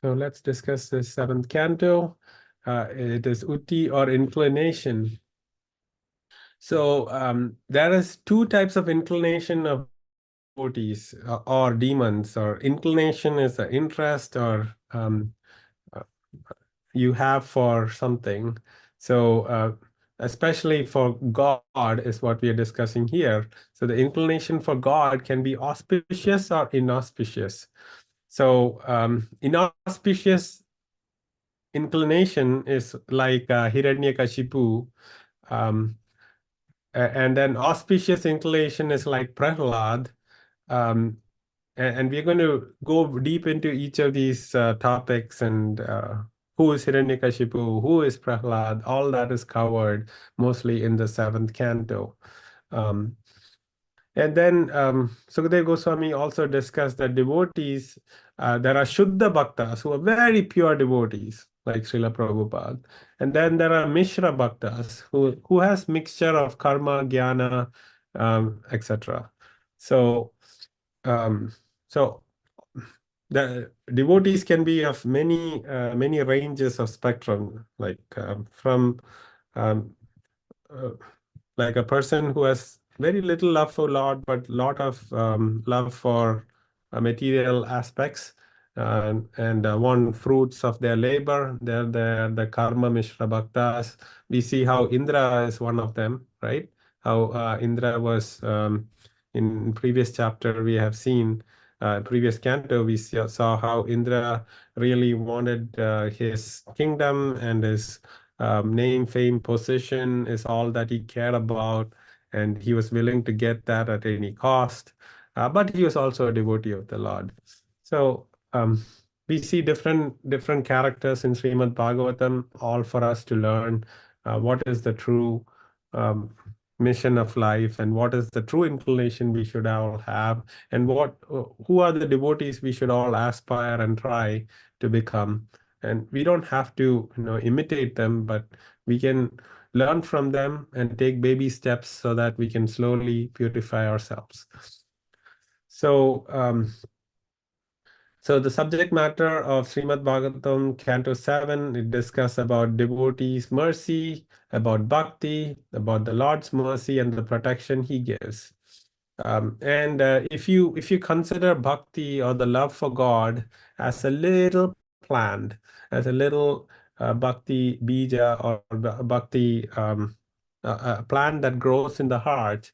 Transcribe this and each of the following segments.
So let's discuss the seventh canto. It is uti or inclination. So there is two types of inclination of devotees or demons. Or inclination is the interest or uh, you have for something. So especially for God is what we are discussing here. So the inclination for God can be auspicious or inauspicious. So inauspicious inclination is like Hiranyakashipu, um, and then auspicious inclination is like Prahlad. Um, and we're going to go deep into each of these topics and who is Hiranyakashipu, who is Prahlad, all that is covered mostly in the seventh canto. Um, and then Sukadeva Goswami also discussed that devotees, there are Shuddha Bhaktas who are very pure devotees, like Srila Prabhupada. And then there are Mishra Bhaktas who has mixture of karma, jnana, etc. So, um, so the devotees can be of many ranges of spectrum, like from um, uh, like a person who has very little love for Lord, but lot of love for material aspects and want fruits of their labor. They're the karma Mishra Bhaktas. We see how Indra is one of them, right? How Indra was in previous chapter we have seen. Previous canto, we saw how Indra really wanted his kingdom and his name, fame, position is all that he cared about, and he was willing to get that at any cost. But he was also a devotee of the Lord. So we see different characters in Srimad Bhagavatam, all for us to learn what is the true um, mission of life and what is the true inclination we should all have, and who are the devotees we should all aspire and try to become. And we don't have to imitate them, but we can learn from them and take baby steps so that we can slowly purify ourselves. So so the subject matter of Srimad Bhagavatam Canto 7, it discusses about devotees' mercy, about bhakti, about the Lord's mercy and the protection he gives. And if you consider bhakti or the love for God as a little plant, as a little bhakti bija or bhakti plant that grows in the heart,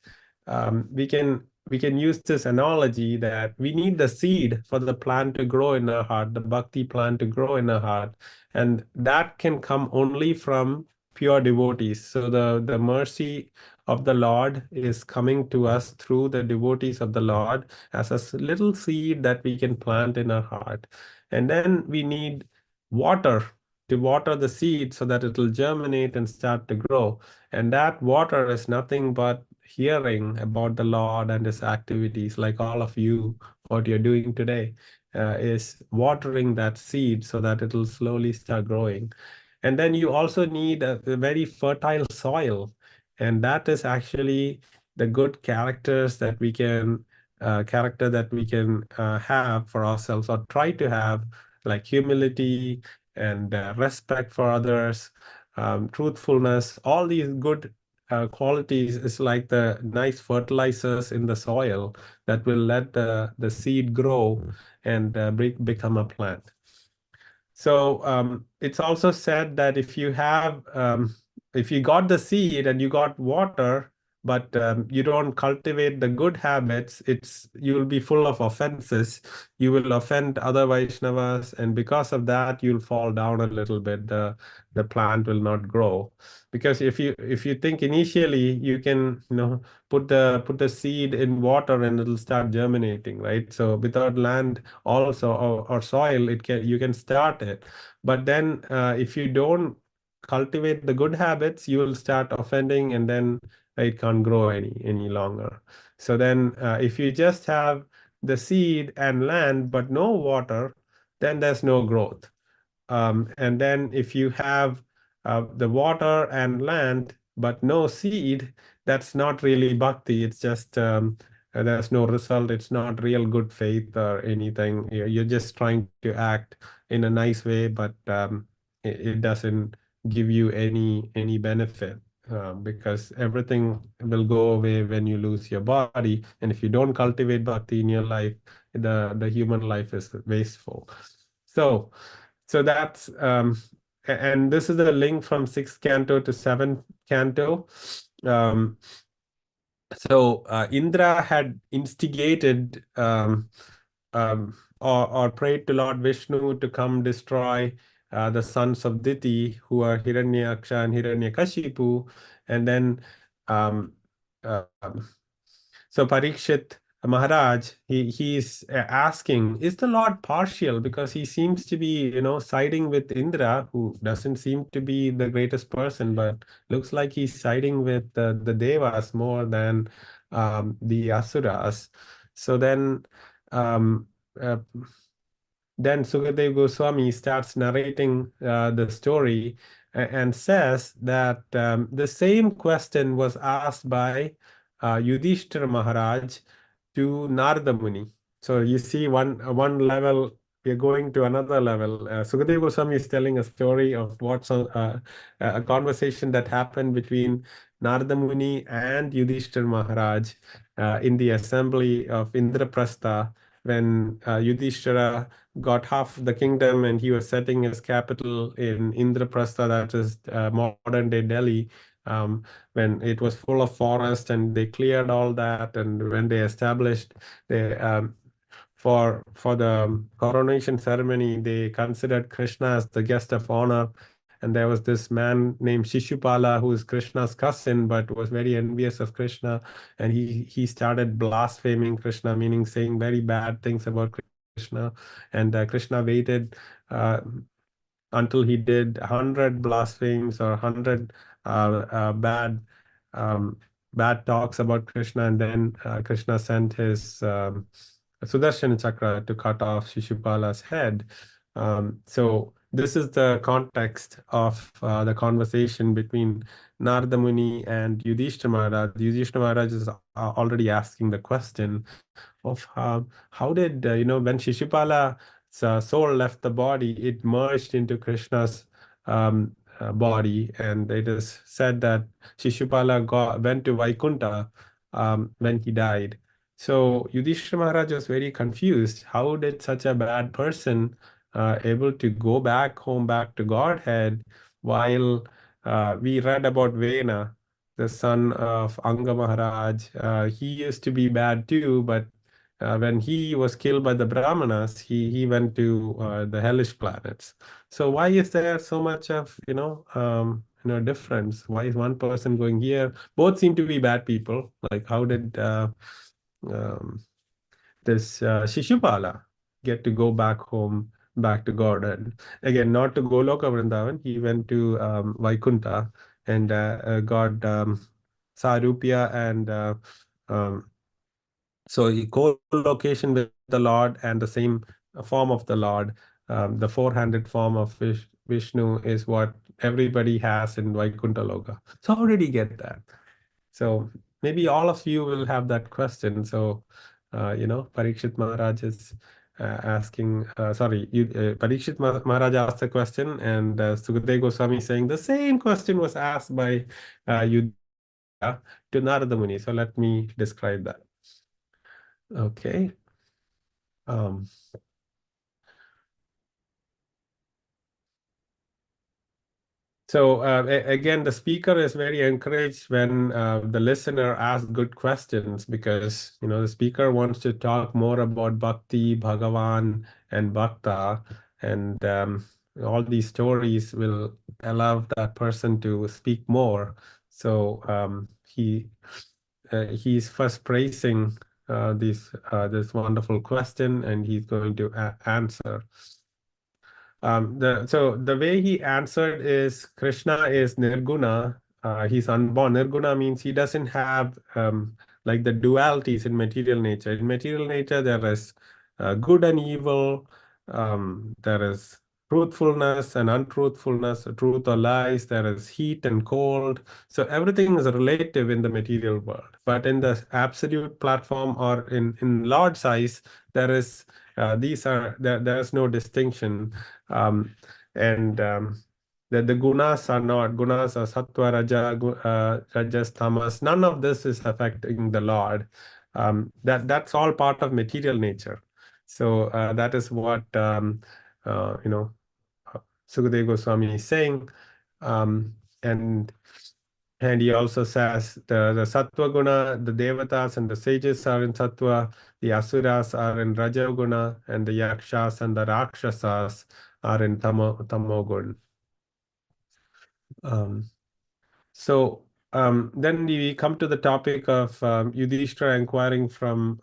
we can use this analogy that we need the seed for the plant to grow in our heart, the bhakti plant to grow in our heart, and that can come only from pure devotees. So the mercy of the Lord is coming to us through the devotees of the Lord as a little seed that we can plant in our heart. And then we need water to water the seed so that it will germinate and start to grow. And that water is nothing but hearing about the Lord and his activities, like all of you, what you're doing today, is watering that seed so that it will slowly start growing. And then you also need a very fertile soil, and that is actually the good character that we can have for ourselves or try to have, like humility and respect for others, truthfulness. All these good qualities is like the nice fertilizers in the soil that will let the seed grow and become a plant. So it's also said that if you got the seed and you got water, but you don't cultivate the good habits, you'll be full of offenses. You will offend other Vaishnavas, and because of that, you'll fall down a little bit. The plant will not grow. Because if you think initially you can put the seed in water and it'll start germinating, right? So without land also or soil, you can start it. But then if you don't cultivate the good habits, you will start offending, and then it can't grow any longer. So then if you just have the seed and land but no water, then there's no growth. And then if you have the water and land but no seed, that's not really bhakti. It's just there's no result. It's not real good faith or anything. You're just trying to act in a nice way, but it doesn't give you any benefit, because everything will go away when you lose your body. And if you don't cultivate bhakti in your life, the human life is wasteful. So that's and this is the link from sixth canto to seventh canto. Um, Indra had instigated or prayed to Lord Vishnu to come destroy the sons of Diti, who are Hiranyaksha and Hiranyakashipu, and then um, uh, so Parikshit Maharaj, he's asking, is the Lord partial? Because he seems to be, siding with Indra, who doesn't seem to be the greatest person, but looks like he's siding with the Devas more than the Asuras. So um, uh, then Sukadeva Goswami starts narrating the story and says that the same question was asked by Yudhishthira Maharaj to Narada Muni. So you see one level, we're going to another level. Sukadeva Goswami is telling a story of a conversation that happened between Narada Muni and Yudhishthira Maharaj in the assembly of Indraprastha, when Yudhishthira got half the kingdom and he was setting his capital in Indraprastha, that is modern day Delhi, when it was full of forest, and they cleared all that. And when they established the for the coronation ceremony, they considered Krishna as the guest of honor. And there was this man named Shishupala, who is Krishna's cousin, but was very envious of Krishna. And he started blaspheming Krishna, meaning saying very bad things about Krishna. And Krishna waited until he did 100 blasphemies or 100 bad um, bad talks about Krishna, and then Krishna sent his Sudarshan Chakra to cut off Shishupala's head. So this is the context of the conversation between Narada Muni and Yudhishthira Maharaj. Yudhishthira Maharaj is already asking the question of how did, when Shishupala's soul left the body, it merged into Krishna's body, and it is said that Shishupala went to Vaikunta when he died. So Yudhishthira Maharaj was very confused. How did such a bad person able to go back home, back to Godhead, while we read about Vena, the son of Anga Maharaj. He used to be bad too, but when he was killed by the Brahmanas, he went to the hellish planets. So why is there so much of difference? Why is one person going here? Both seem to be bad people. Like how did um, this Shishupala get to go back home, back to God? And again, not to Goloka Vrindavan, he went to Vaikunta and got Sarupya and um, so he co-location with the Lord and the same form of the Lord. The four-handed form of Vishnu is what everybody has in Vaikuntha Loka. So how did he get that? So maybe all of you will have that question. So, Parikshit Maharaj is asking, Parikshit Maharaj asked the question, and Sukadeva Goswami saying the same question was asked by Yudhishthira to Narada Muni. So let me describe that. Okay. Um, So again, the speaker is very encouraged when the listener asks good questions, because the speaker wants to talk more about Bhakti, Bhagavan, and Bhakta, and all these stories will allow that person to speak more. So he's first praising this wonderful question, and he's going to answer. So the way he answered is Krishna is Nirguna. He's unborn. Nirguna means he doesn't have like the dualities in material nature. In material nature, there is good and evil. There is truthfulness and untruthfulness, truth or lies, there is heat and cold. So everything is relative in the material world. But in the absolute platform or in large size, there is there is no distinction. And the gunas are not gunas are sattva, rajas, tamas. None of this is affecting the Lord. That's all part of material nature. So that is what you know Sukadeva Goswami is saying. Um, and and he also says the Sattva Guna, the Devatas and the sages are in Sattva, the Asuras are in Rajaguna, and the Yakshas and the Rakshasas are in Tamo Guna. Um, so then we come to the topic of Yudhishthira inquiring from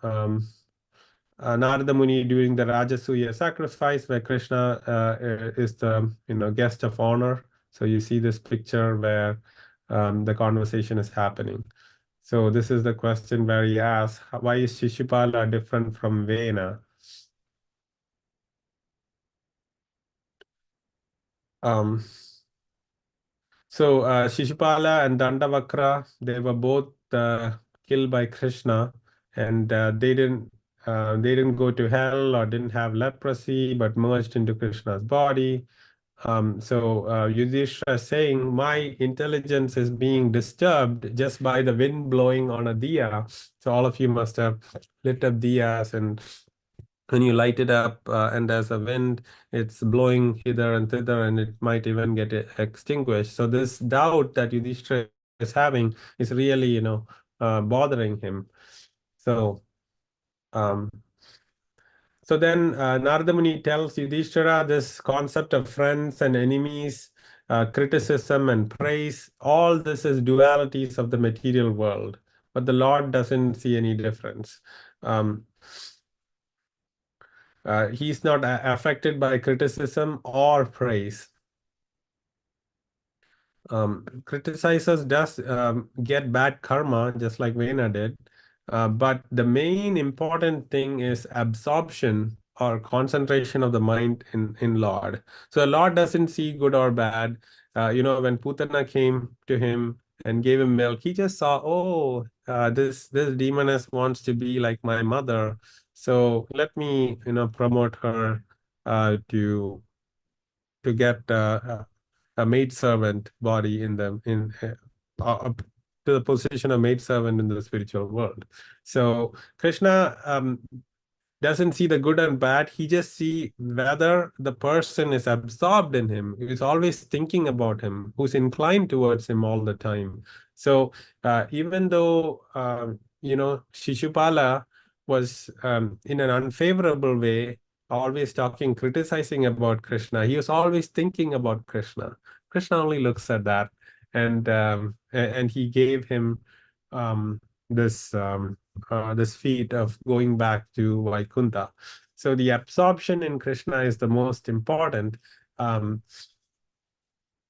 Narada Muni during the Rajasuya sacrifice, where Krishna is the guest of honor. So you see this picture where the conversation is happening. So this is the question where he asks, why is Shishupala different from Vena? Um, so Shishupala and Dandavakra, they were both killed by Krishna, and they didn't go to hell or didn't have leprosy, but merged into Krishna's body. So Yudhishthira is saying, my intelligence is being disturbed just by the wind blowing on a diya. So all of you must have lit up diyas, and when you light it up and there's a wind, it's blowing hither and thither, and it might even get extinguished. So this doubt that Yudhishthira is having is really, bothering him. So um, so then Narada Muni tells Yudhishthira this concept of friends and enemies, criticism and praise, all this is dualities of the material world. But the Lord doesn't see any difference. Um, he's not affected by criticism or praise. Criticizers does get bad karma, just like Vena did. But the main important thing is absorption or concentration of the mind in Lord. So the Lord doesn't see good or bad. When Putana came to him and gave him milk, he just saw, oh, this demoness wants to be like my mother. So let me, promote her to get a maid servant body up to the position of maid servant in the spiritual world. So Krishna doesn't see the good and bad. He just see whether the person is absorbed in him, who's always thinking about him, who's inclined towards him all the time. So even though Shishupala was in an unfavorable way, always talking, criticizing about Krishna, he was always thinking about Krishna. Krishna only looks at that, and he gave him this this feat of going back to Vaikunta. So the absorption in Krishna is the most important. Um,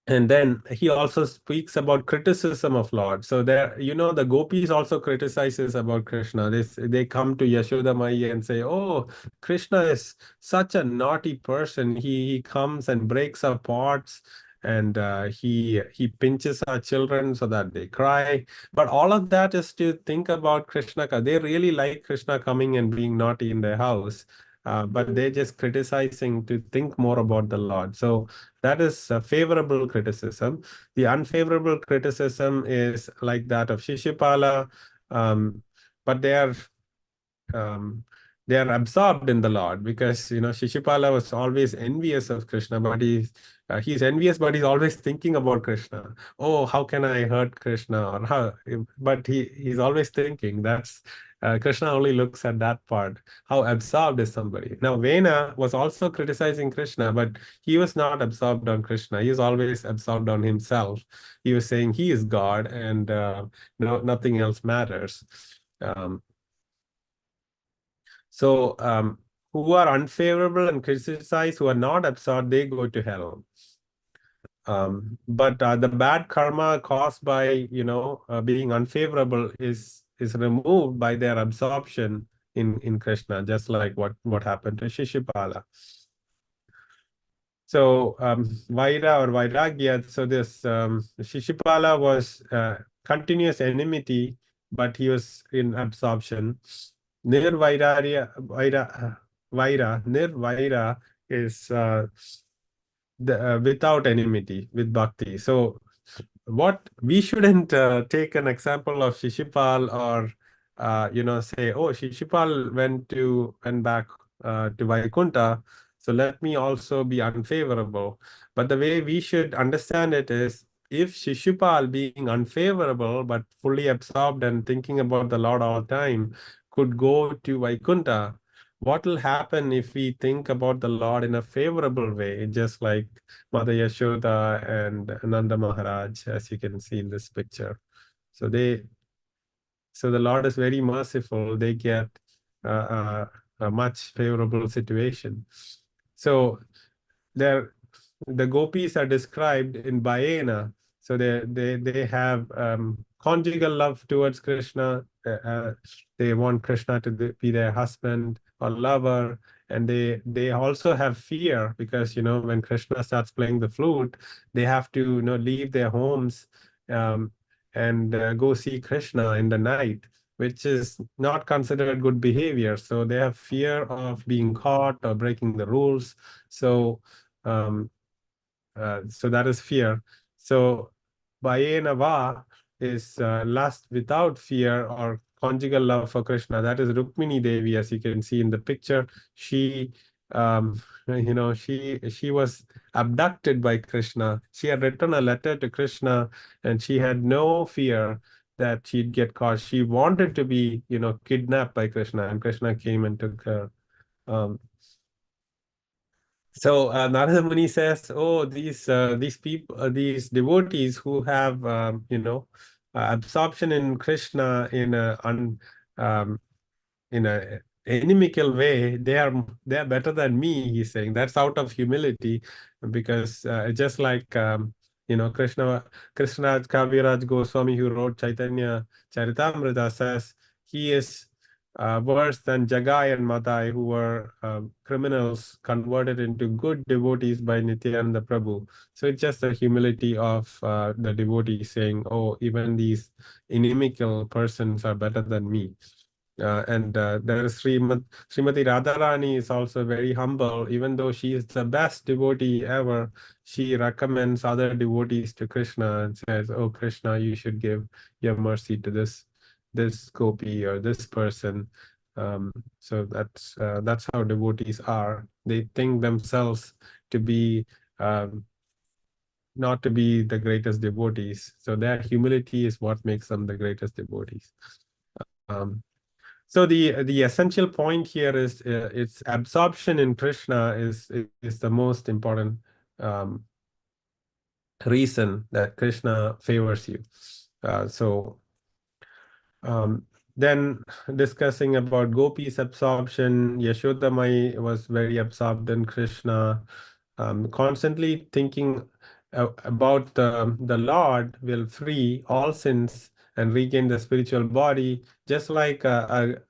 and then he also speaks about criticism of Lord. So there, the gopis also criticizes about Krishna. They come to Yashoda Mai and say, "Oh, Krishna is such a naughty person. He comes and breaks our pots, and he pinches our children so that they cry." But all of that is to think about Krishna. They really like Krishna coming and being naughty in their house. But they're just criticizing to think more about the Lord. So that is a favorable criticism. The unfavorable criticism is like that of Shishupala, but um, they are absorbed in the Lord, because Shishupala was always envious of Krishna, but he's envious, but he's always thinking about Krishna. Oh, how can I hurt Krishna? Or how? But he's always thinking. That's Krishna only looks at that part. How absorbed is somebody? Now, Vena was also criticizing Krishna, but he was not absorbed on Krishna. He was always absorbed on himself. He was saying he is God, and nothing else matters. Um, so who are unfavorable and criticized, who are not absorbed, they go to hell. But the bad karma caused by being unfavorable is removed by their absorption in Krishna, just like what happened to Shishupala. So Vaira or Vairagya, so this Shishupala was continuous enmity, but he was in absorption. Nirvaira is without enmity, with bhakti. So what we shouldn't take an example of Shishupal or say, oh, Shishupal went back to Vaikunta, so let me also be unfavorable. But the way we should understand it is, if Shishupal, being unfavorable but fully absorbed and thinking about the Lord all the time, could go to Vaikunta, what will happen if we think about the Lord in a favorable way, just like Mother Yashoda and Nanda Maharaj, as you can see in this picture. So so the Lord is very merciful. They get a much favorable situation. So there, the gopis are described in Bayena. So they have conjugal love towards Krishna. They want Krishna to be their husband or lover, and they also have fear because when Krishna starts playing the flute, they have to leave their homes um, and go see Krishna in the night, which is not considered good behavior. So they have fear of being caught or breaking the rules. So um, so that is fear. So Bhayenava is lust without fear or conjugal love for Krishna. That is Rukmini Devi, as you can see in the picture. She, she was abducted by Krishna. She had written a letter to Krishna, and she had no fear that she'd get caught. She wanted to be, kidnapped by Krishna, and Krishna came and took her. Um, so Narada Muni says, "Oh, these people, these devotees who have, absorption in Krishna um, in a inimical way, they are better than me." He's saying that's out of humility, because just like Krishna Kaviraj Goswami, who wrote Chaitanya Charitamrita, says he is worse than Jagai and Madai, who were criminals converted into good devotees by Nityananda Prabhu. So it's just the humility of the devotee saying, "Oh, even these inimical persons are better than me." And there is Srimati Radharani is also very humble. Even though she is the best devotee ever, she recommends other devotees to Krishna and says, "Oh, Krishna, you should give your mercy to this gopi or this person." So that's how devotees are. They think themselves to be not to be the greatest devotees. So their humility is what makes them the greatest devotees. Um, so the essential point here is its absorption in Krishna is the most important um, reason that Krishna favors you. So um, then discussing about Gopi's absorption, Yashoda Mai was very absorbed in Krishna, constantly thinking about the Lord will free all sins and regain the spiritual body, just like a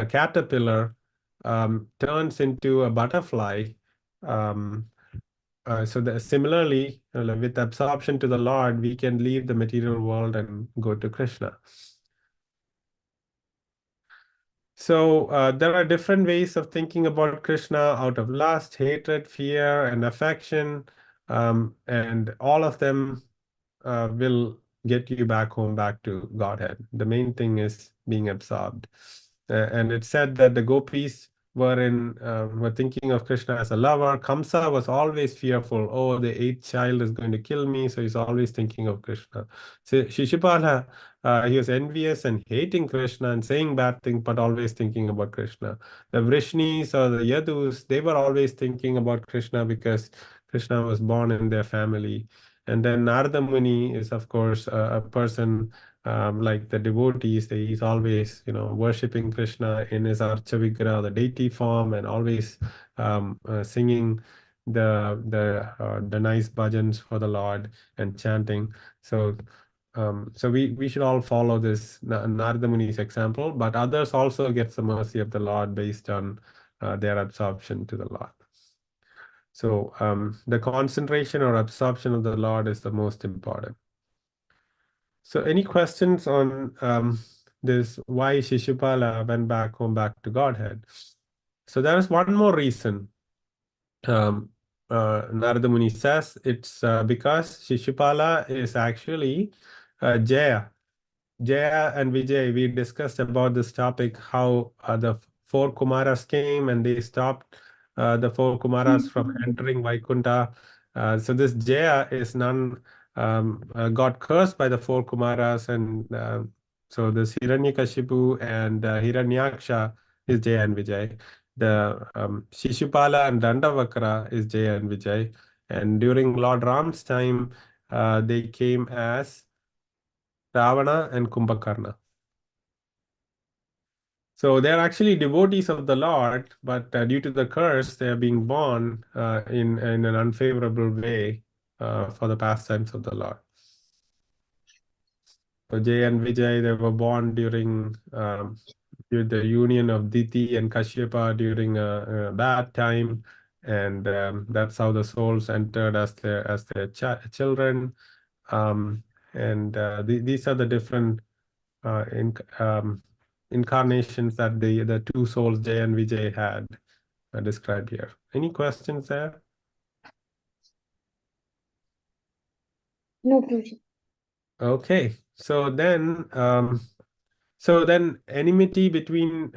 caterpillar turns into a butterfly. Um, similarly, with absorption to the Lord, we can leave the material world and go to Krishna. So there are different ways of thinking about Krishna out of lust, hatred, fear, and affection, and all of them will get you back home, back to Godhead. The main thing is being absorbed. And it said that the gopis were thinking of Krishna as a lover. Kamsa was always fearful. Oh, the eighth child is going to kill me, so he's always thinking of Krishna. So Shishupala, he was envious and hating Krishna and saying bad things, but always thinking about Krishna. The Vrishnis or the Yadus, they were always thinking about Krishna because Krishna was born in their family. And then Narada Muni is, of course, a person like the devotees. He's always, worshipping Krishna in his Archa Vigraha, the deity form, and always singing the nice bhajans for the Lord and chanting. So so we should all follow this Narada Muni's example, but others also get the mercy of the Lord based on their absorption to the Lord. So the concentration or absorption of the Lord is the most important. So any questions on this why Shishupala went back home back to Godhead? So there is one more reason. Um, Narada Muni says it's because Shishupala is actually Jaya. Jaya and Vijay, we discussed about this topic, how the four Kumaras came and they stopped the four Kumaras from entering Vaikunta. So this Jaya is none, got cursed by the four Kumaras, and so this Hiranyakashipu and Hiranyaksha is Jaya and Vijay. The Shishupala and Dandavakra is Jaya and Vijay. And during Lord Ram's time, they came as Ravana and Kumbhakarna. So they're actually devotees of the Lord, but due to the curse, they are being born in an unfavorable way for the pastimes of the Lord. So Jay and Vijay, they were born during the union of Diti and Kashyapa during a bad time, and that's how the souls entered as their children. Um, and these are the different in incarnations that the two souls, Jay and Vijay, had described here. Any questions there? No, Prabhuji. Okay, so then enmity between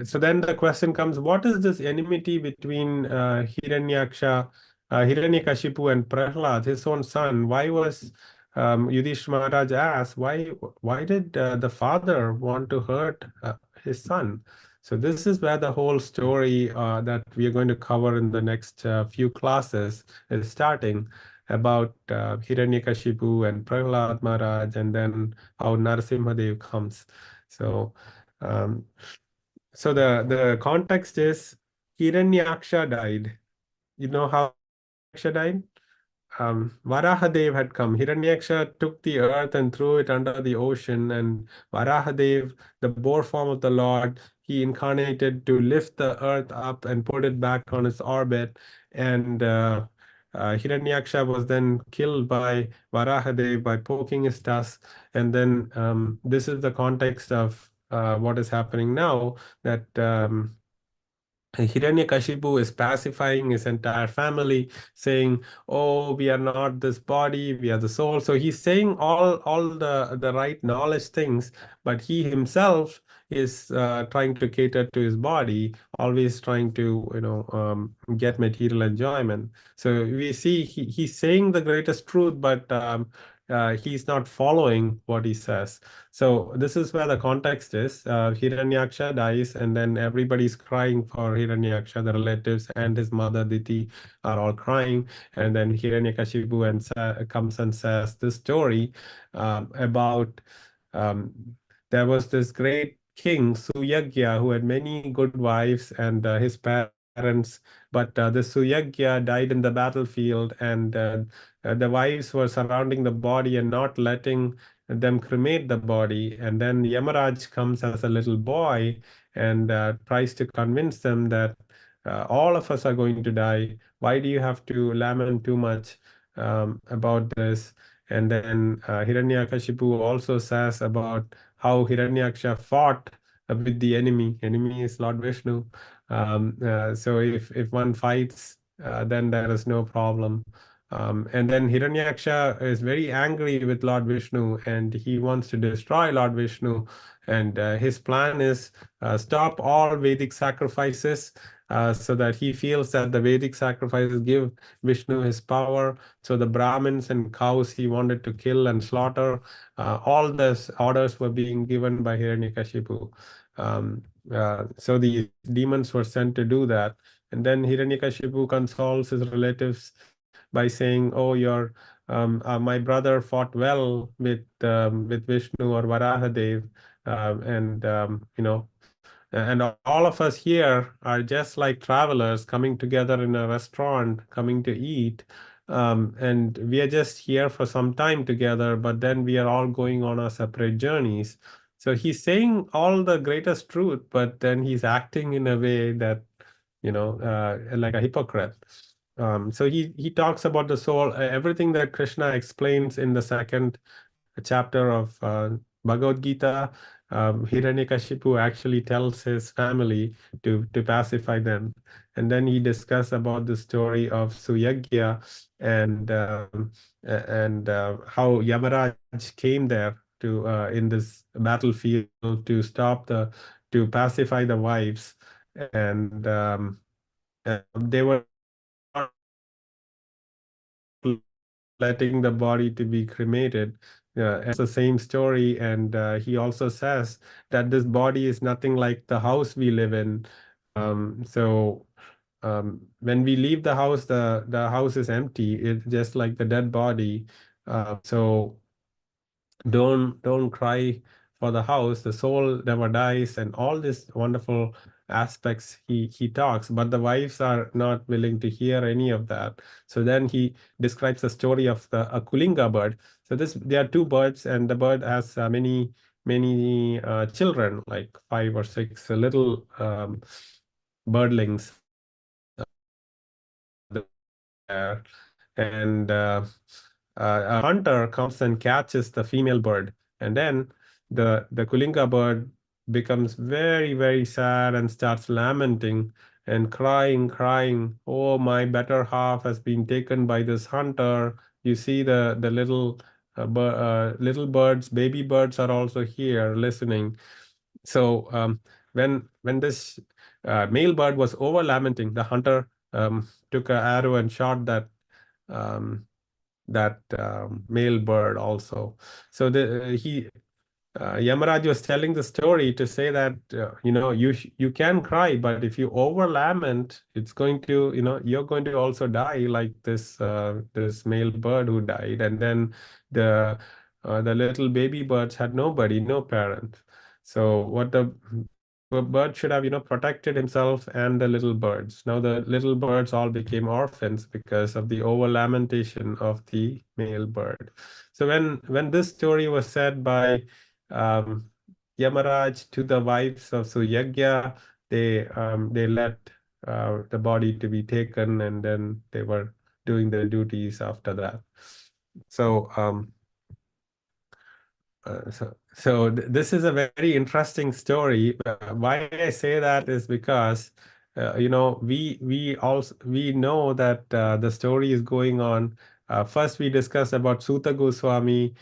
so then the question comes, what is this enmity between Hiranyakashipu and Prahlad, his own son? Why was Yudhishthira Maharaj asked, why did the father want to hurt his son? So this is where the whole story that we are going to cover in the next few classes is starting, about Hiranyakashipu and Prahlad Maharaj, and then how Narasimhadev comes. So, um, so the context is Hiranyaksha died. You know how Hiranyaksha died? Varahadev had come. Hiranyaksha took the earth and threw it under the ocean, and Varahadev, the boar form of the Lord, he incarnated to lift the earth up and put it back on its orbit. And Hiranyaksha was then killed by Varahadev by poking his tusk. And then this is the context of what is happening now, that Hiranyakashipu is pacifying his entire family, saying, "Oh, we are not this body; we are the soul." So he's saying all the right knowledge things, but he himself is trying to cater to his body, always trying to get material enjoyment. So we see he's saying the greatest truth, but he's not following what he says. So this is where the context is. Hiranyaksha dies, and then everybody's crying for Hiranyaksha. The relatives and his mother Diti are all crying, and then Hiranyakashipu comes and says this story about um, there was this great king Suyagya who had many good wives and his parents, but the Suyagya died in the battlefield, and the wives were surrounding the body and not letting them cremate the body. And then Yamaraj comes as a little boy and tries to convince them that all of us are going to die. Why do you have to lament too much about this? And then Hiranyakashipu also says about how Hiranyaksha fought with the enemy. Enemy is Lord Vishnu. So if one fights, then there is no problem. And then Hiranyaksha is very angry with Lord Vishnu, and he wants to destroy Lord Vishnu. And his plan is stop all Vedic sacrifices, so that he feels that the Vedic sacrifices give Vishnu his power. So the Brahmins and cows he wanted to kill and slaughter, all these orders were being given by Hiranyakashipu. So the demons were sent to do that. And then Hiranyakashipu consoles his relatives by saying, "Oh, my brother fought well with Vishnu or Varahadev, and and all of us here are just like travelers coming together in a restaurant, coming to eat." And we are just here for some time together, but then we are all going on our separate journeys. So he's saying all the greatest truth, but then he's acting in a way that, like a hypocrite. So he talks about the soul, everything that Krishna explains in the second chapter of Bhagavad Gita. Hiranyakashipu actually tells his family to pacify them, and then he discusses about the story of Suyagya and how Yamaraj came there to in this battlefield to stop the to pacify the wives, and they were letting the body to be cremated. And the same story, and he also says that this body is nothing like the house we live in. When we leave the house, the house is empty. It's just like the dead body. So don't cry for the house, the soul never dies, and all these wonderful aspects he talks, but the wives are not willing to hear any of that. So then he describes the story of the a kulinga bird. So this there are two birds, and the bird has many children, like five or six little birdlings there. And a hunter comes and catches the female bird, and then the kulinga bird becomes very sad and starts lamenting and crying, oh, my better half has been taken by this hunter. You see the little little birds, baby birds are also here listening. So when this male bird was over lamenting, the hunter took an arrow and shot um, that male bird also. So he Yamaraj was telling the story to say that you can cry, but if you over lament, it's going to you're going to also die like this male bird who died, and then the the little baby birds had nobody, no parent. So what the bird should have protected himself and the little birds. Now the little birds all became orphans because of the over lamentation of the male bird. So when this story was said by um, Yamaraj to the wives of Suyagya, they let the body to be taken, and then they were doing their duties after that. So this is a very interesting story. Why I say that is because we know that the story is going on. First, we discussed about Suta Goswami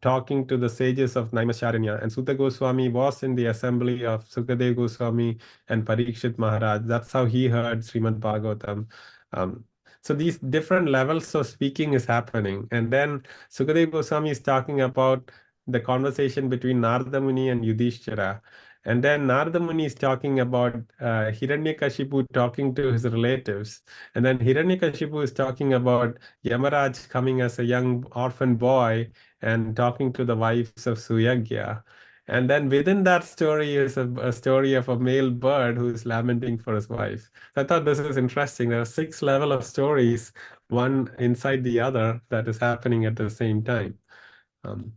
talking to the sages of Naimisharanya, and Suta Goswami was in the assembly of Sukadev Goswami and Parikshit Maharaj. That's how he heard Srimad Bhagavatam. Um, so these different levels of speaking is happening, and then Sukadev Goswami is talking about the conversation between Narada Muni and Yudhishthira. And then Narada Muni is talking about Hiranyakashipu talking to his relatives. And then Hiranyakashipu is talking about Yamaraj coming as a young orphan boy and talking to the wives of Suyagya. And then within that story is a story of a male bird who is lamenting for his wife. So I thought this is interesting. There are six levels of stories, one inside the other, that is happening at the same time. Um,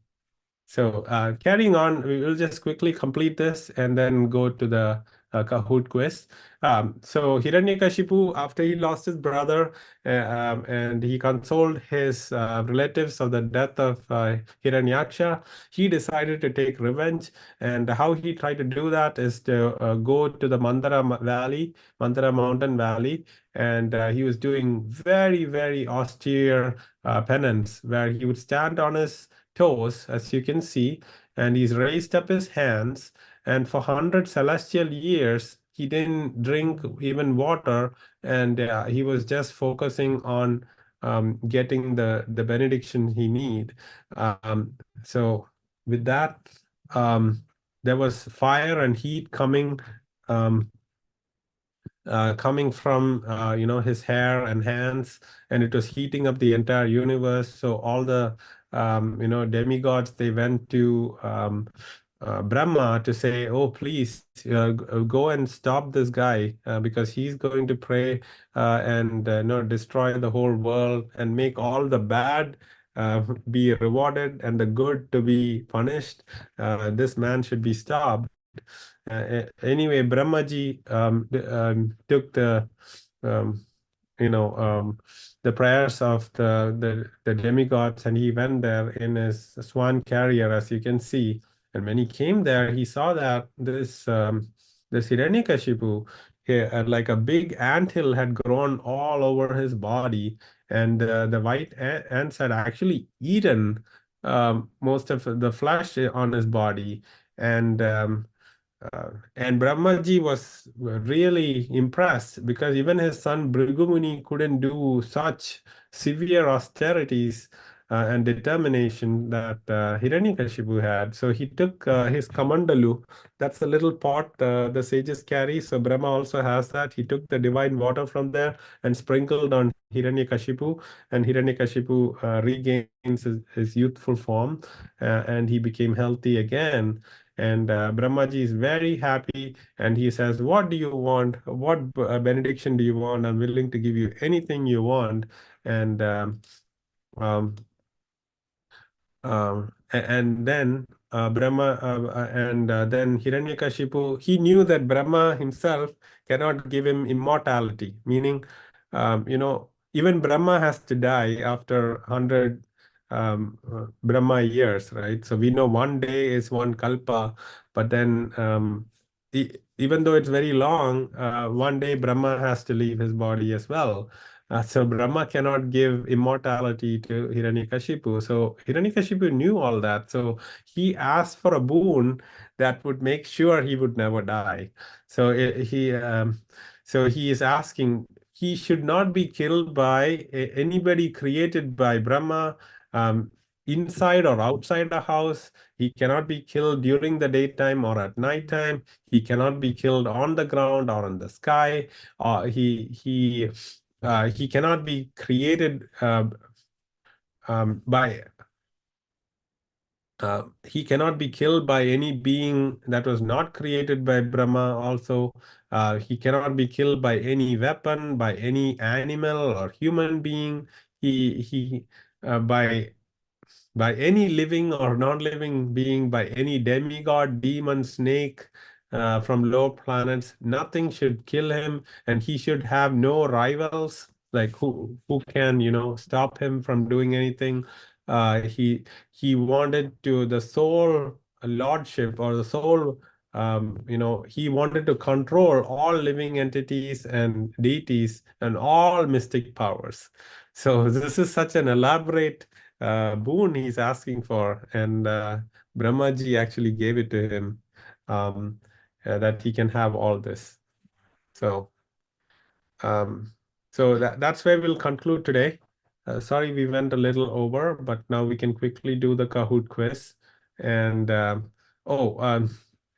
Carrying on, we will just quickly complete this and then go to the Kahoot quiz. So Hiranyakashipu, after he lost his brother and he consoled his relatives of the death of Hiranyaksha, he decided to take revenge. And how he tried to do that is to go to the Mandara Mountain Valley, and he was doing very austere penance, where he would stand on his toes, as you can see, and he's raised up his hands. And for 100 celestial years, he didn't drink even water, and he was just focusing on getting the benediction he need. Um, so with that, um, there was fire and heat um, coming from his hair and hands, and it was heating up the entire universe. So all the demigods, they went to Brahma to say, oh, please go and stop this guy because he's going to pray and destroy the whole world and make all the bad be rewarded and the good to be punished. This man should be stopped. Anyway, Brahmaji took the um, the prayers of the demigods, and he went there in his swan carrier, as you can see. And when he came there, he saw that this Hiranyakashipu, like a big anthill had grown all over his body, and the white ants had actually eaten most of the flesh on his body. And Brahmaji was really impressed, because even his son Bhrigumuni couldn't do such severe austerities and determination that Hiranyakashipu had. So he took his kamandalu, that's a little pot the sages carry. So Brahma also has that. He took the divine water from there and sprinkled on Hiranyakashipu, and Hiranyakashipu regains his youthful form, and he became healthy again. And Brahmaji is very happy, and he says, "What do you want? What benediction do you want? I'm willing to give you anything you want." And um, and then Brahma and then Hiranyakashipu, he knew that Brahma himself cannot give him immortality, meaning, even Brahma has to die after 100 Brahma years, right? So we know one day is one kalpa, but then even though it's very long, one day Brahma has to leave his body as well. So Brahma cannot give immortality to Hiranyakashipu. So Hiranyakashipu knew all that. So he asked for a boon that would make sure he would never die. So he is asking, he should not be killed by anybody created by Brahma, um, inside or outside the house. He cannot be killed during the daytime or at nighttime. He cannot be killed on the ground or in the sky. He cannot be created by he cannot be killed by any being that was not created by Brahma. Also, he cannot be killed by any weapon, by any animal or human being. He by any living or non-living being, by any demigod, demon, snake from lower planets. Nothing should kill him, and he should have no rivals. Like who can stop him from doing anything? He wanted to the soul lordship, or the soul. He wanted to control all living entities and deities and all mystic powers. So this is such an elaborate boon he's asking for, and Brahmaji actually gave it to him, um, that he can have all this. So, um, that's where we'll conclude today. Sorry, we went a little over, but now we can quickly do the Kahoot quiz. And oh,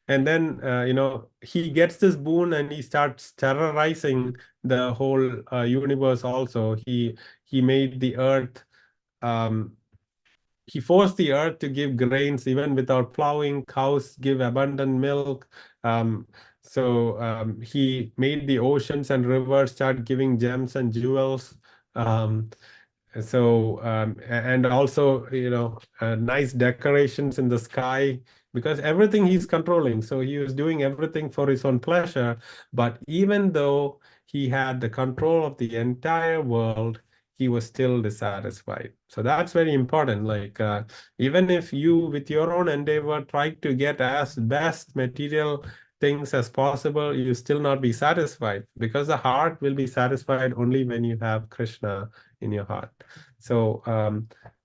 and then he gets this boon, and he starts terrorizing the whole universe. Also, he made the earth. Um, he forced the earth to give grains even without plowing. Cows give abundant milk. Um, he made the oceans and rivers start giving gems and jewels. Um, and also, nice decorations in the sky, because everything he's controlling. So he was doing everything for his own pleasure. But even though he had the control of the entire world, he was still dissatisfied. So that's very important. Like, even if you, with your own endeavor, try to get as best material things as possible, you still not be satisfied, because the heart will be satisfied only when you have Krishna in your heart. So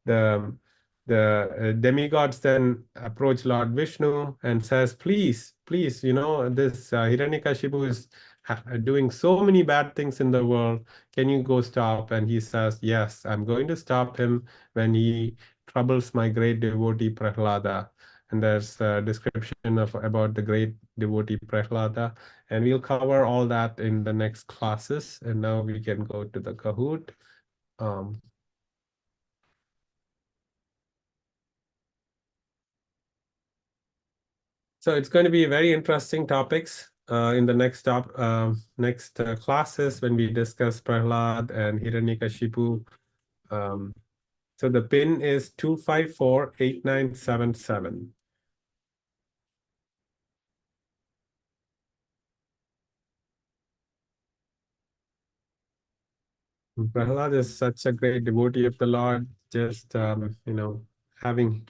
the demigods then approach Lord Vishnu and says, "Please, please, this Hiranyakashipu is doing so many bad things in the world. Can you go stop?" And he says, "Yes, I'm going to stop him when he troubles my great devotee Prahlada." And there's a description of about the great devotee Prahlada, and we'll cover all that in the next classes. And now we can go to the Kahoot. Um, So it's going to be very interesting topics in the next classes, when we discuss Prahlad and Hiranyakashipu. Um, so the pin is 2548977. Prahlad is such a great devotee of the Lord. Just having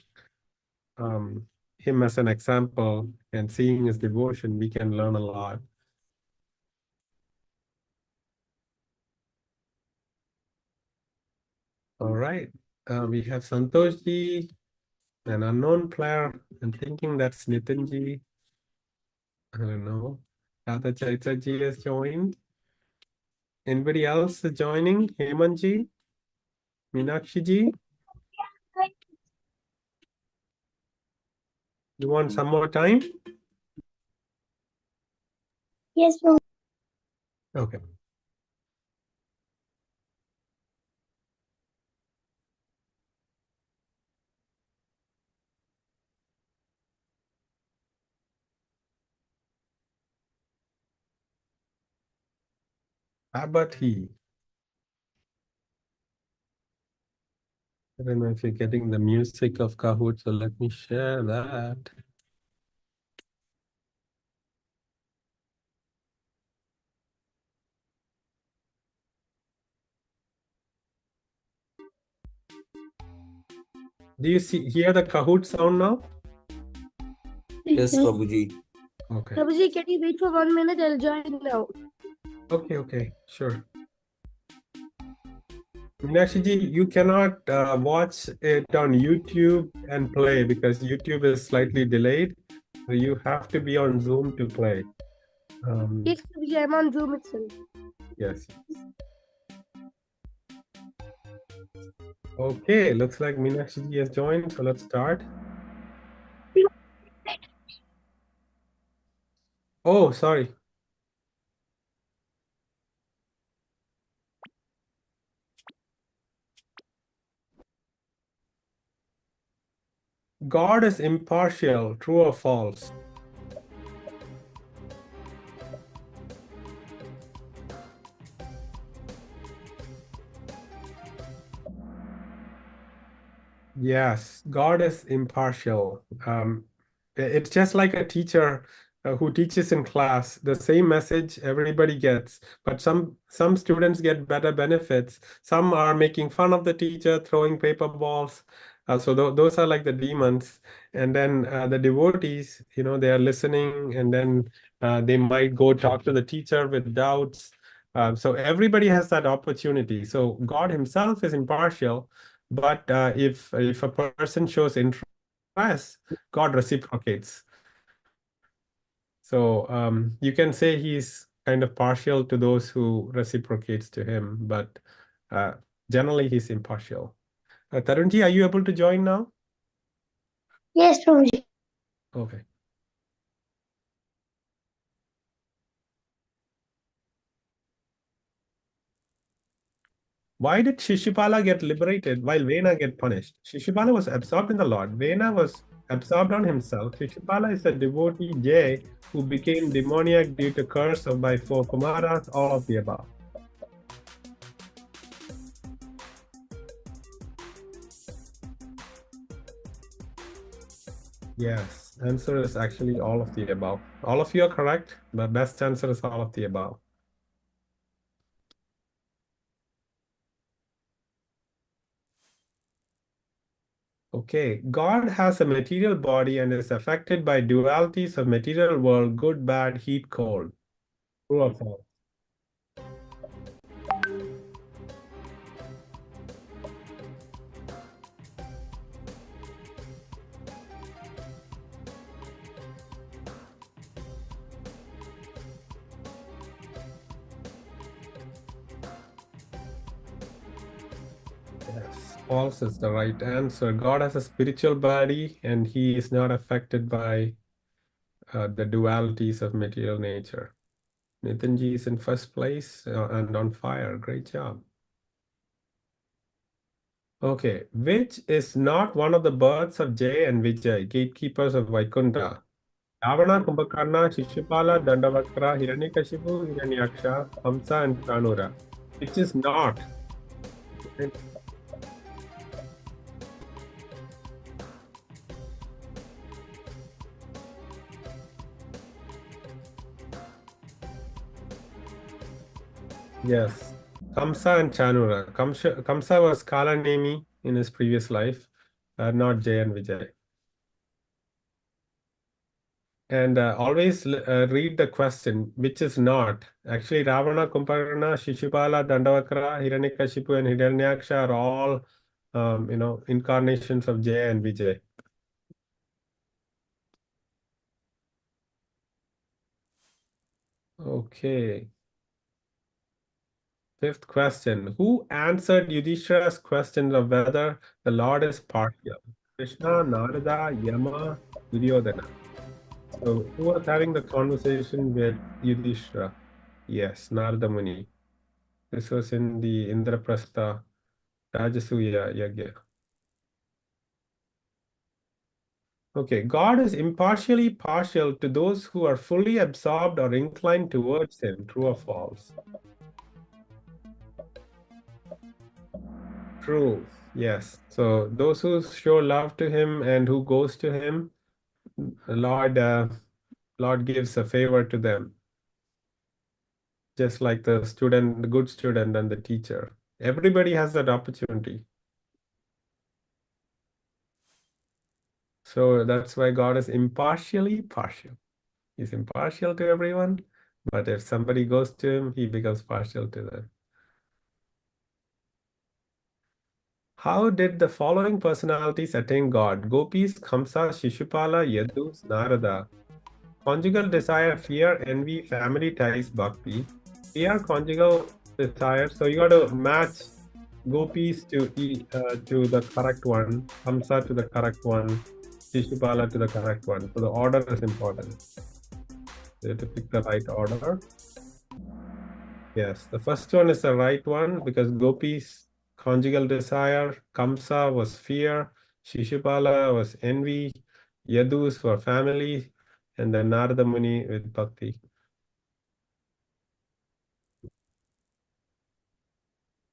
him as an example and seeing his devotion, we can learn a lot. All right. We have Santoshji, an unknown player. I'm thinking that's Nitinji. I don't know. Radha Chaitra-ji has joined. Anybody else joining? Hemanji? Meenakshi-ji? You want some more time? Yes, Prabhuji. Okay. Abati. I don't know if you're getting the music of Kahoot, so let me share that. Do you hear the Kahoot sound now? Yes, Prabhuji. Okay. Prabhuji, can you wait for 1 minute? I'll join now. Okay, sure. Meenakshi ji, you cannot watch it on YouTube and play because YouTube is slightly delayed. So you have to be on Zoom to play. Yes, Prabhuji, I'm on Zoom itself. Yes. Okay, looks like Meenakshi ji has joined, so let's start. Oh, sorry. God is impartial, true or false? Yes, God is impartial. It's just like a teacher who teaches in class, the same message everybody gets, but some students get better benefits. Some are making fun of the teacher, throwing paper balls. So those are like the demons. And then the devotees, they are listening, and then they might go talk to the teacher with doubts. So everybody has that opportunity. So God himself is impartial. But if a person shows interest, God reciprocates. So you can say he's kind of partial to those who reciprocates to him, but uh, generally he's impartial. Tarunji, are you able to join now? Yes, Prabhuji. Okay. Why did Shishupala get liberated while Vena get punished? Shishupala was absorbed in the Lord. Vena was absorbed on himself. Shishupala is a devotee Jay who became demoniac due to curse of by 4 Kumaras, all of the above. Yes, answer is actually all of the above. All of you are correct. The best answer is all of the above. Okay, God has a material body and is affected by dualities of material world, good, bad, heat, cold. True or false? Yes, false is the right answer. God has a spiritual body and he is not affected by the dualities of material nature. Nitinji is in first place and on fire. Great job. Okay, which is not one of the birds of Jay and Vijay, gatekeepers of Vaikunta? Ravana, Kumbhakarna, Shishupala, Dandavakra, Hiranyakashipu, Hiranyaksha, Hamsa, and Kanura. Which is not. Yes, Kamsa and Chanura. Kamsa was Kalanemi in his previous life, not Jay and Vijay. And always read the question, which is not. Actually, Ravana, Kumbhakarna, Shishupala, Dandavakra, Hiranyakashipu, and Hiranyaksha are all, incarnations of Jay and Vijay. Okay. Fifth question. Who answered Yudhishthira's question of whether the Lord is partial? Krishna, Narada, Yama, Duryodhana. So who was having the conversation with Yudhishthira? Yes, Narada Muni. This was in the Indraprastha Rajasuya Yagya. Okay, God is impartially partial to those who are fully absorbed or inclined towards Him. True or false? True. Yes. So those who show love to Him and who goes to Him, Lord gives a favor to them. Just like the student, the good student and the teacher. Everybody has that opportunity. So that's why God is impartially partial. He's impartial to everyone, but if somebody goes to Him, He becomes partial to them. How did the following personalities attain God? Gopis, Kamsa, Shishupala, Yadus, Narada. Conjugal desire, fear, envy, family ties, bhakti. Fear, conjugal desire. So you got to match Gopis to the correct one, Kamsa to the correct one, Shishupala to the correct one. So the order is important. You have to pick the right order. Yes, the first one is the right one because Gopis conjugal desire, Kamsa was fear, Shishupala was envy, Yadus for family, and then Narada Muni with bhakti.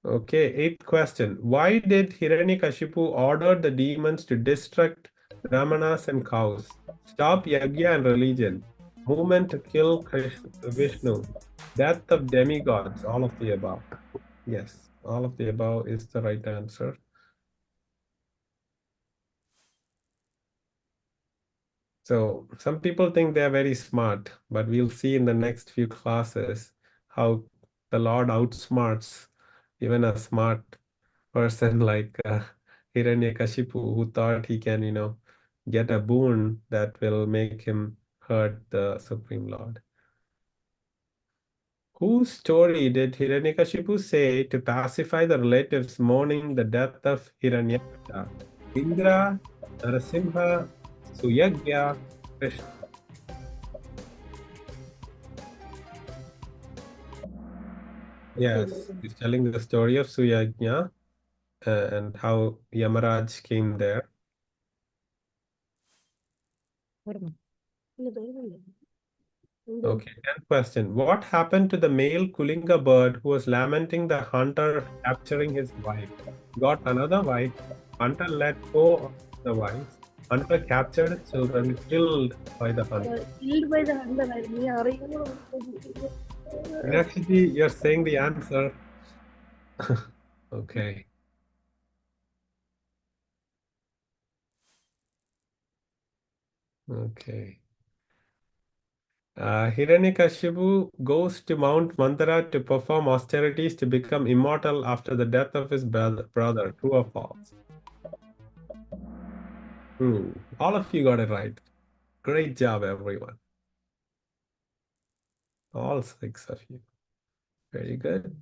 Okay, eighth question. Why did Hiranyakashipu order the demons to destruct brahmanas and cows? Stop yagya and religion. Movement to kill Vishnu. Death of demigods. All of the above. Yes, all of the above is the right answer. So some people think they are very smart, but we'll see in the next few classes how the Lord outsmarts even a smart person like Hiranyakashipu who thought he can, get a boon that will make him hurt the Supreme Lord. Whose story did Hiranyakashipu say to pacify the relatives mourning the death of Hiranyaksha? Indra, Narasimha, Suyagya, Krishna. Yes, he's telling the story of Suyagya and how Yamaraj came there. Okay, 10th question. What happened to the male Kulinga bird who was lamenting the hunter capturing his wife? Got another wife. Hunter let go of the wife. Hunter captured his children, killed by the hunter. Killed by the hunter. Actually, you're saying the answer. Okay. Okay. Hiranyakashipu goes to Mount Mandara to perform austerities to become immortal after the death of his brother. True or false? True. All of you got it right. Great job, everyone. All 6 of you. Very good.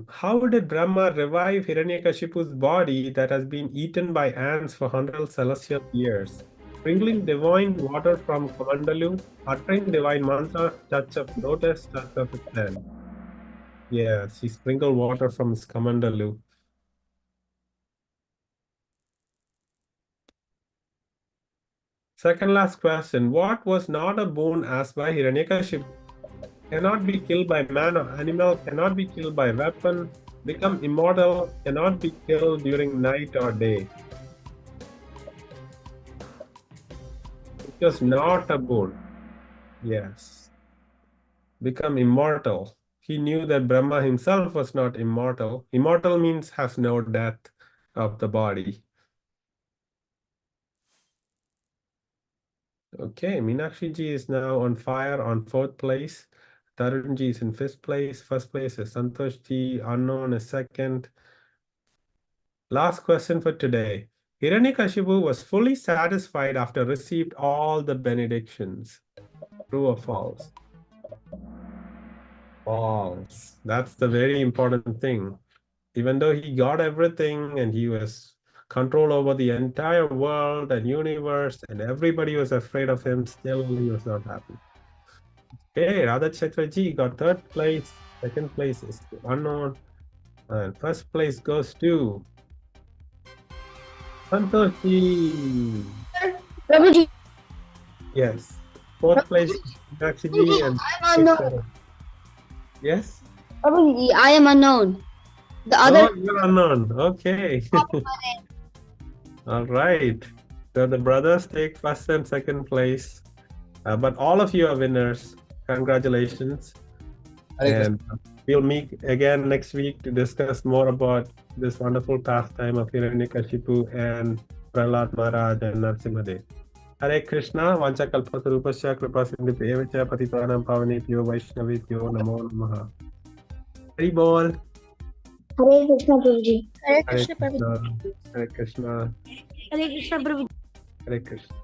How did Brahma revive Hiranyakashipu's body that has been eaten by ants for 100 celestial years? Sprinkling divine water from Kamandalu, uttering divine mantras, touch of lotus, touch of his hand. Yes, he sprinkled water from his Kamandalu. Second last question. What was not a boon asked by Hiranyakashipu? Cannot be killed by man or animal, cannot be killed by weapon, become immortal, cannot be killed during night or day. It was not a boon. Yes. Become immortal. he knew that Brahma himself was not immortal. Immortal means has no death of the body. Okay, Meenakshi ji is now on fire on 4th place. Tarun ji is in 5th place. First place is Santosh ji. Unknown is 2nd. Last question for today. Hiranyakashipu was fully satisfied after received all the benedictions. True or false? False. That's the very important thing. Even though he got everything and he was control over the entire world and universe and everybody was afraid of him, still he was not happy. Okay, Radha Chatterjee got 3rd place. 2nd place is unknown. And 1st place goes to Santoshi. Prabhuji. Yes. 4th place, Meenakshi and I'm unknown. 6th. Yes? Prabhuji, I am unknown. The other. Oh, you're unknown. Okay. All right. So the brothers take 1st and 2nd place. But all of you are winners. Congratulations. And we'll meet again next week to discuss more about this wonderful pastime of Hiranyakashipu and Prahlad Maharaj and Narasimhadev. Hare Krishna, Vancha Kalpatarupasya Kripa Sindhupeva Patitanam Pavanebhyo Vaishnavebhyo Namo Namaha. Hari Bol. Hare Krishna, Prabhuji. Hare Krishna. Hare Krishna. Hare Krishna, Prabhuji. Hare Krishna.